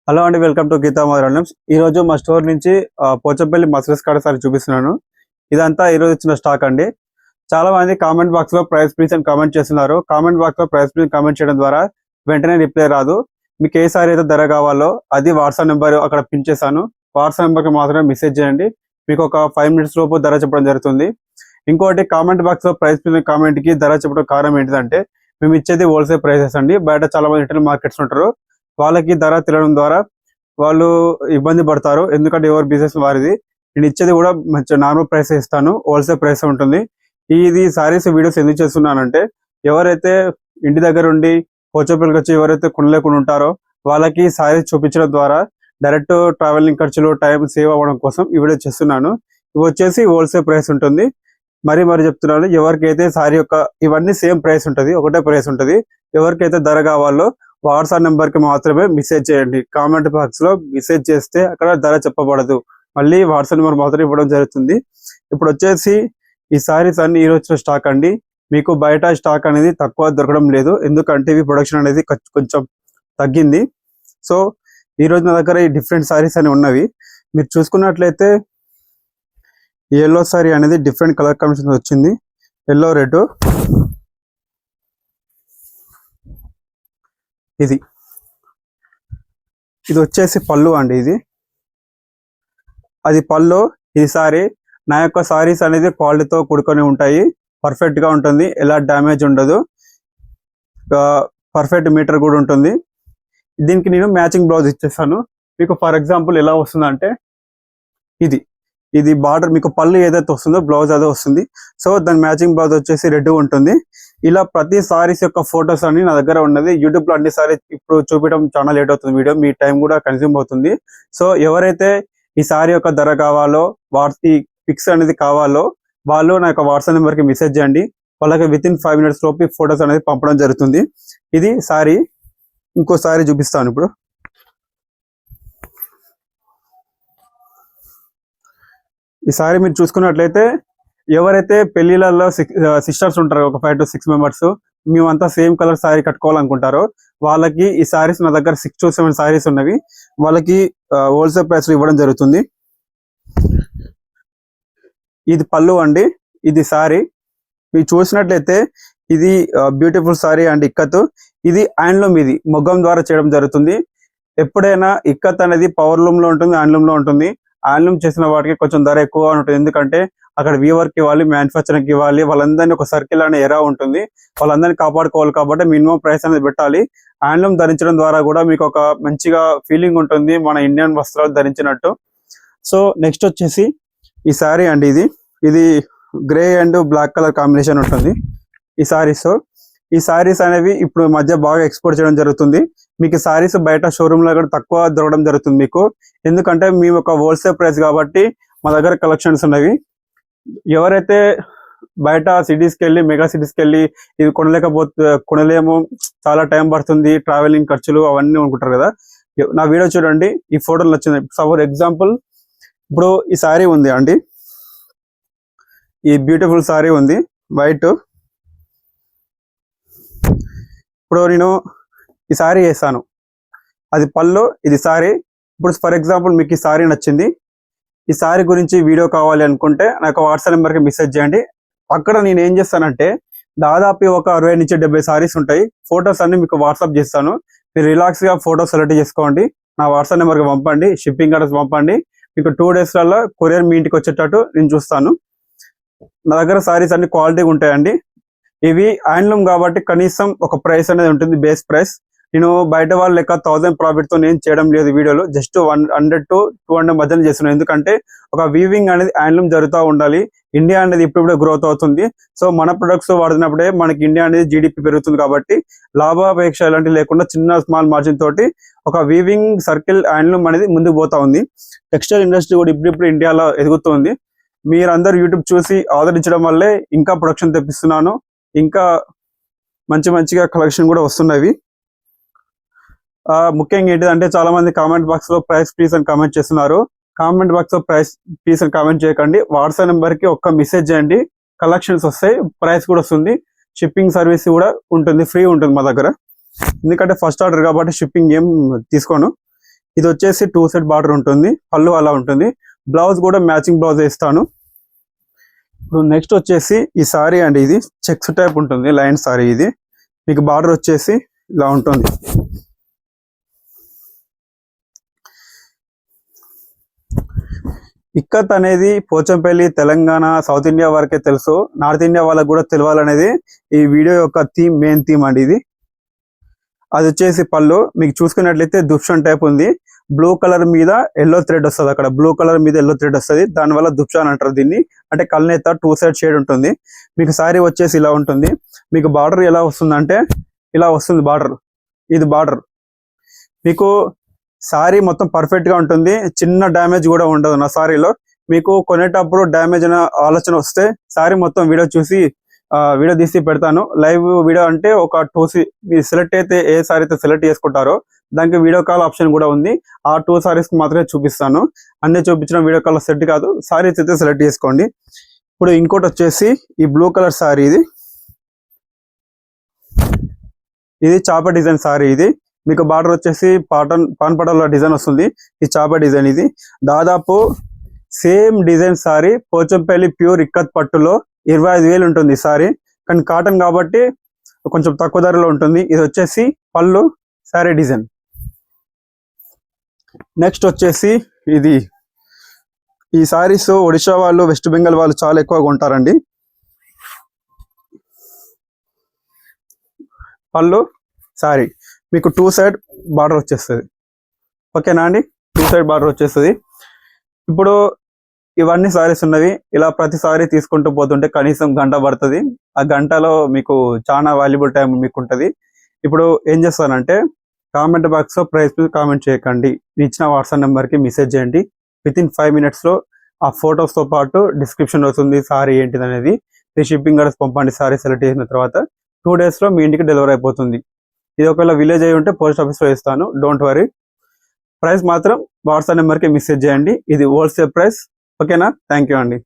Hello అండి, welcome to Gita mother. ఈ రోజు మా స్టోర్ నుంచి పోచంపల్లి మసరస్ కాడ సారి చూపిస్తున్నాను. ఇదంతా ఈ రోజు వచ్చిన స్టాక్ అండి. చాలా మంది కామెంట్ బాక్స్ లో ప్రైస్ ప్లీజ్ అని కామెంట్ చేస్తున్నారు. కామెంట్ బాక్స్ లో ప్రైస్ ప్లీజ్ కామెంట్ చేయడం ద్వారా వెంటనే రిప్లై రాదు. మీకు ఏ సారి అయితే ధర కావాలో అది వాట్సాప్ నెంబర్ అక్కడ పిన్ చేశాను. వాట్సాప్ నెంబర్కి మాత్రమే మెసేజ్ చేయండి. మీకు ఒక 5 minutes లోపు ధర చెప్పడం జరుగుతుంది. ఇంకోటి, కామెంట్ బాక్స్ లో ప్రైస్ ప్లీజ్ కామెంట్ కి ధర చెప్పడం కారణం ఏంటిదంటే, మేము ఇచ్చేది హోల్సేల్ ప్రైసెస్ అండి. బయట చాలా మంది రిటైల్ మార్కెట్స్ ఉంటారు, వాళ్ళకి ధర తెలియడం ద్వారా వాళ్ళు ఇబ్బంది పడతారు. ఎందుకంటే ఎవరి బిజినెస్ వారిది. నేను ఇచ్చేది కూడా మంచి నార్మల్ ప్రైస్ ఇస్తాను, హోల్సేల్ ప్రైస్ ఉంటుంది. ఇది సారీస్ వీడియోస్ ఎందుకు చేస్తున్నానంటే, ఎవరైతే ఇంటి దగ్గర ఉండి పోచంపల్లికి వచ్చి ఎవరైతే కొనలేకుండా ఉంటారో వాళ్ళకి సారీస్ చూపించడం ద్వారా డైరెక్ట్ ట్రావెలింగ్ ఖర్చులు, టైం సేవ్ అవ్వడం కోసం ఈ వీడియో చేస్తున్నాను. ఇవి వచ్చేసి హోల్సేల్ ప్రైస్ ఉంటుంది. మరి చెప్తున్నాను, ఎవరికైతే సారీ యొక్క ఇవన్నీ సేమ్ ప్రైస్ ఉంటుంది, ఒకటే ప్రైస్ ఉంటుంది. ఎవరికైతే ధర కావాలో వాట్సాప్ నెంబర్ కి మాత్రమే మెసేజ్ చేయండి. కామెంట్ బాక్స్ లో మెసేజ్ చేస్తే అక్కడ ధర చెప్పబడదు, మళ్ళీ వాట్సాప్ నెంబర్ మాత్రం ఇవ్వడం జరుగుతుంది. ఇప్పుడు వచ్చేసి ఈ సారీస్ అన్ని ఈ రోజు స్టాక్ అండి. మీకు బయట స్టాక్ అనేది తక్కువ దొరకడం లేదు, ఎందుకంటే ఇవి ప్రొడక్షన్ అనేది కొంచెం తగ్గింది. సో ఈ రోజు నా దగ్గర ఈ డిఫరెంట్ సారీస్ అని ఉన్నవి. మీరు చూసుకున్నట్లయితే ఎల్లో సారీ అనేది డిఫరెంట్ కలర్ కాంబినేషన్ వచ్చింది, ఎల్లో రెడ్. ఇది వచ్చేసి పళ్ళు అండి. అది పళ్ళు. ఈ సారీ నా యొక్క సారీస్ అనేది క్వాలిటీతో కూడుకొని ఉంటాయి, పర్ఫెక్ట్ గా ఉంటుంది, ఎలా డ్యామేజ్ ఉండదు, పర్ఫెక్ట్ మీటర్ కూడా ఉంటుంది. దీనికి నేను మ్యాచింగ్ బ్లౌజ్ ఇచ్చేస్తాను. మీకు ఫర్ ఎగ్జాంపుల్ ఎలా వస్తుందంటే, ఇది బార్డర్, మీకు పళ్ళు ఏదైతే వస్తుందో బ్లౌజ్ అదే వస్తుంది. సో దాని మ్యాచింగ్ బ్లౌజ్ వచ్చేసి రెడ్ ఉంటుంది. ఇలా ప్రతి సారీస్ యొక్క ఫొటోస్ అన్ని నా దగ్గర ఉన్నది. యూట్యూబ్ లో అన్ని సారీస్ ఇప్పుడు చూపించడం చాలా లేట్ అవుతుంది, వీడియో మీ టైం కూడా కన్స్యూమ్ అవుతుంది. సో ఎవరైతే ఈ సారీ యొక్క ధర కావాలో, వాటి పిక్స్ అనేది కావాలో, వాళ్ళు నా యొక్క వాట్సాప్ నెంబర్ కి మెసేజ్ చేయండి. వాళ్ళకి విత్ ఇన్ 5 minutes లోపు ఫొటోస్ అనేది పంపడం జరుగుతుంది. ఇది సారీ. ఇంకో సారీ చూపిస్తాను ఇప్పుడు. ఈ సారీ మీరు చూసుకున్నట్లయితే, ఎవరైతే పెళ్లిళ్ళలో సిస్టర్స్ ఉంటారో ఒక 5 to 6 members, మేమంతా సేమ్ కలర్ సారీ కట్టుకోవాలనుకుంటారో వాళ్ళకి ఈ సారీస్ నా దగ్గర 6 to 7 సారీస్ ఉన్నవి. వాళ్ళకి హోల్సేల్ ప్రైస్ ఇవ్వడం జరుగుతుంది. ఇది పళ్ళు అండి, ఇది సారీ. మీరు చూసినట్లయితే ఇది బ్యూటిఫుల్ సారీ అండ్ ఇక్కత్. ఇది హ్యాండ్లూమ్, ఇది మొగ్గం ద్వారా చేయడం జరుగుతుంది. ఎప్పుడైనా ఇక్కత్ అనేది పవర్ లూమ్ లో ఉంటుంది, హ్యాండ్లూమ్ లో ఉంటుంది. హ్యాండ్లూమ్ చేసిన వాటికి కొంచెం ధర ఎక్కువ ఉంటుంది, ఎందుకంటే అక్కడ వీవర్ కి ఇవ్వాలి, మ్యానుఫ్యాక్చరింగ్ ఇవ్వాలి, వాళ్ళందరినీ ఒక సర్కిల్ అనే ఎరా ఉంటుంది, వాళ్ళందరినీ కాపాడుకోవాలి. కాబట్టి మినిమం ప్రైస్ అనేది పెట్టాలి. హ్యాండ్లూమ్ ధరించడం ద్వారా కూడా మీకు ఒక మంచిగా ఫీలింగ్ ఉంటుంది, మన ఇండియన్ వస్త్రాలు ధరించినట్టు. సో నెక్స్ట్ వచ్చేసి ఈ సారీ అండి. ఇది grey and black colour combination ఉంటుంది ఈ సారీస్. ఈ సారీస్ అనేవి ఇప్పుడు మధ్య బాగా ఎక్స్పోర్ట్ చేయడం జరుగుతుంది. మీకు సారీస్ బయట షోరూమ్ లో కూడా తక్కువ దొరకడం జరుగుతుంది మీకు, ఎందుకంటే మేము ఒక హోల్సేల్ ప్రైస్ కాబట్టి మా దగ్గర కలెక్షన్స్ ఉన్నవి. ఎవరైతే బయట సిటీస్కి వెళ్ళి, మెగా సిటీస్కి వెళ్ళి ఇది కొనలేము, చాలా టైం పడుతుంది, ట్రావెలింగ్ ఖర్చులు అవన్నీ అనుకుంటారు కదా, నా వీడియో చూడండి. ఈ ఫోటోలు నచ్చింది. ఫర్ ఎగ్జాంపుల్ ఇప్పుడు ఈ సారీ ఉంది అండి, ఈ బ్యూటిఫుల్ సారీ ఉంది వైట్. ఇప్పుడు నేను ఈ సారీ వేసాను, అది పళ్ళు, ఇది సారీ. ఇప్పుడు ఫర్ ఎగ్జాంపుల్ మీకు ఈ సారీ నచ్చింది, ఈ సారీ గురించి వీడియో కావాలి అనుకుంటే నాకు వాట్సాప్ నెంబర్కి మెసేజ్ చేయండి. అక్కడ నేను ఏం చేస్తానంటే, దాదాపు ఒక 60 నుంచి 70 సారీస్ ఉంటాయి. ఫొటోస్ అన్ని మీకు వాట్సాప్ చేస్తాను. మీరు రిలాక్స్ గా ఫోటో సెలెక్ట్ చేసుకోండి, నా వాట్సాప్ నెంబర్కి పంపండి, షిప్పింగ్ అడ్రస్ పంపండి. మీకు 2 days కొరియర్ మీ ఇంటికి వచ్చేటట్టు నేను చూస్తాను. నా దగ్గర సారీస్ అన్ని క్వాలిటీగా ఉంటాయండి. ఇవి హ్యాండ్లూమ్ కాబట్టి కనీసం ఒక ప్రైస్ అనేది ఉంటుంది, బేస్ ప్రైస్. నేను బయట వాళ్ళ లెక్క 1000 ప్రాఫిట్ తో నేను చేయడం లేదు వీడియోలో, జస్ట్ 100 to 200 మధ్యన చేస్తున్నాను. ఎందుకంటే ఒక వీవింగ్ అనేది హ్యాండ్లూమ్ జరుగుతూ ఉండాలి. ఇండియా అనేది ఇప్పుడే గ్రోత్ అవుతుంది. సో మన ప్రొడక్ట్స్ వాడినప్పుడే మనకి ఇండియా అనేది జీడిపి పెరుగుతుంది. కాబట్టి లాభాపేక్ష ఇలాంటివి లేకుండా చిన్న స్మాల్ మార్జిన్ తోటి ఒక వీవింగ్ సర్కిల్ హ్యాండ్లూమ్ అనేది ముందుకు పోతా ఉంది. టెక్స్టైల్ ఇండస్ట్రీ కూడా ఇప్పుడు ఇండియాలో ఎదుగుతుంది. మీరందరూ యూట్యూబ్ చూసి ఆదరించడం వల్లే ఇంకా ప్రొడక్షన్ తెప్పిస్తున్నాను, ఇంకా మంచిగా కలెక్షన్ కూడా వస్తున్నవి. ముఖ్యంగా ఏంటిదంటే, చాలా మంది కామెంట్ బాక్స్ లో ప్రైస్ ప్లీజ్ అని కామెంట్ చేస్తున్నారు. కామెంట్ బాక్స్ లో ప్రైస్ ప్లీజ్ అని కామెంట్ చేయకండి, వాట్సాప్ నెంబర్ కి ఒక్క మెసేజ్ చేయండి. కలెక్షన్స్ వస్తాయి, ప్రైస్ కూడా వస్తుంది, షిప్పింగ్ సర్వీస్ కూడా ఉంటుంది, ఫ్రీ ఉంటుంది మా దగ్గర. ఎందుకంటే ఫస్ట్ ఆర్డర్ కాబట్టి షిప్పింగ్ ఏం తీసుకోను. ఇది వచ్చేసి 2 సైడ్ బార్డర్ ఉంటుంది, పళ్ళు అలా ఉంటుంది. బ్లౌజ్ కూడా మ్యాచింగ్ బ్లౌజ్ ఇస్తాను. ఇప్పుడు నెక్స్ట్ వచ్చేసి ఈ సారీ అండి, ఇది చెక్స్ టైప్ ఉంటుంది, లైన్ సారీ. ఇది మీకు బార్డర్ వచ్చేసి ఇలా ఉంటుంది. ఇక్కత్ అనేది పోచంపల్లి, తెలంగాణ, సౌత్ ఇండియా వరకే తెలుసు. నార్త్ ఇండియా వాళ్ళకి కూడా తెలియాలనేది ఈ వీడియో యొక్క మెయిన్ థీమ్ అండి. ఇది అది వచ్చేసి పళ్ళు. మీకు చూసుకున్నట్లయితే దుప్షాన్ టైప్ ఉంది. బ్లూ కలర్ మీద ఎల్లో థ్రెడ్ వస్తుంది. అక్కడ బ్లూ కలర్ మీద ఎల్లో థ్రెడ్ వస్తుంది, దానివల్ల దుప్షాన్ అంటారు దీన్ని. అంటే కల్నేత 2 సైడ్ షేడ్ ఉంటుంది. మీకు సారీ వచ్చేసి ఇలా ఉంటుంది. మీకు బార్డర్ ఎలా వస్తుందంటే ఇలా వస్తుంది బార్డర్. ఇది బార్డర్. మీకు సారీ మొత్తం పర్ఫెక్ట్ గా ఉంటుంది, చిన్న డ్యామేజ్ కూడా ఉండదు నా సారీలో. మీకు కొనేటప్పుడు డ్యామేజ్ అనే ఆలోచన వస్తే సారీ మొత్తం వీడియో తీసి పెడతాను. లైవ్ వీడియో అంటే ఒక 2 మీరు సెలెక్ట్ అయితే ఏ సారీ అయితే సెలెక్ట్ చేసుకుంటారో దానికి వీడియో కాల్ ఆప్షన్ కూడా ఉంది. ఆ 2 సారీస్ మాత్రమే చూపిస్తాను, అన్ని చూపించిన వీడియో కాల్ సెట్ కాదు. సారీస్ అయితే సెలెక్ట్ చేసుకోండి. ఇప్పుడు ఇంకోటి వచ్చేసి ఈ బ్లూ కలర్ సారీ. ఇది చాప డిజైన్ సారీ. ఇది మీకు బార్డర్ వచ్చేసి పాన్ పటోలా డిజైన్ వస్తుంది. ఈ చాప డిజైన్. ఇది దాదాపు same design sari Pochampally pure ikat పట్టులో 25,000 ఉంటుంది ఈ సారీ. కానీ కాటన్ కాబట్టి కొంచెం తక్కువ ధరలో ఉంటుంది. ఇది వచ్చేసి పళ్ళు సారీ డిజైన్. నెక్స్ట్ వచ్చేసి ఈ సారీస్ ఒడిశా వాళ్ళు, వెస్ట్ బెంగాల్ వాళ్ళు చాలా ఎక్కువగా ఉంటారండి. పళ్ళు సారీ మీకు 2 సైడ్ బార్డర్ వచ్చేస్తుంది. ఓకేనా అండి, 2 సైడ్ బార్డర్ వచ్చేస్తుంది. ఇప్పుడు ఇవన్నీ సారీస్ ఉన్నవి. ఇలా ప్రతి సారీ తీసుకుంటూ పోతుంటే కనీసం గంట పడుతుంది. ఆ గంటలో మీకు చాలా వాల్యుబుల్ టైం మీకు ఉంటుంది. ఇప్పుడు ఏం చేస్తానంటే కామెంట్ బాక్స్లో ప్రైస్ కామెంట్ చేయకండి, ఇచ్చిన వాట్సాప్ నెంబర్కి మెసేజ్ చేయండి. వితిన్ 5 minutesలో ఆ ఫొటోస్తో పాటు డిస్క్రిప్షన్ వస్తుంది సారీ ఏంటిది అనేది. షిప్పింగ్ అడ్రస్ పంపండి. సారీ సెలెక్ట్ చేసిన తర్వాత 2 daysలో మీ ఇంటికి డెలివరీ అయిపోతుంది. ఇది ఒకవేళ విలేజ్ అయి ఉంటే పోస్ట్ ఆఫీస్లో ఇస్తాను, డోంట్ వరీ. ప్రైస్ మాత్రం వాట్సాప్ నెంబర్కి మెసేజ్ చేయండి. ఇది హోల్సేల్ ప్రైస్. ఓకేనా, థ్యాంక్ యూ అండి.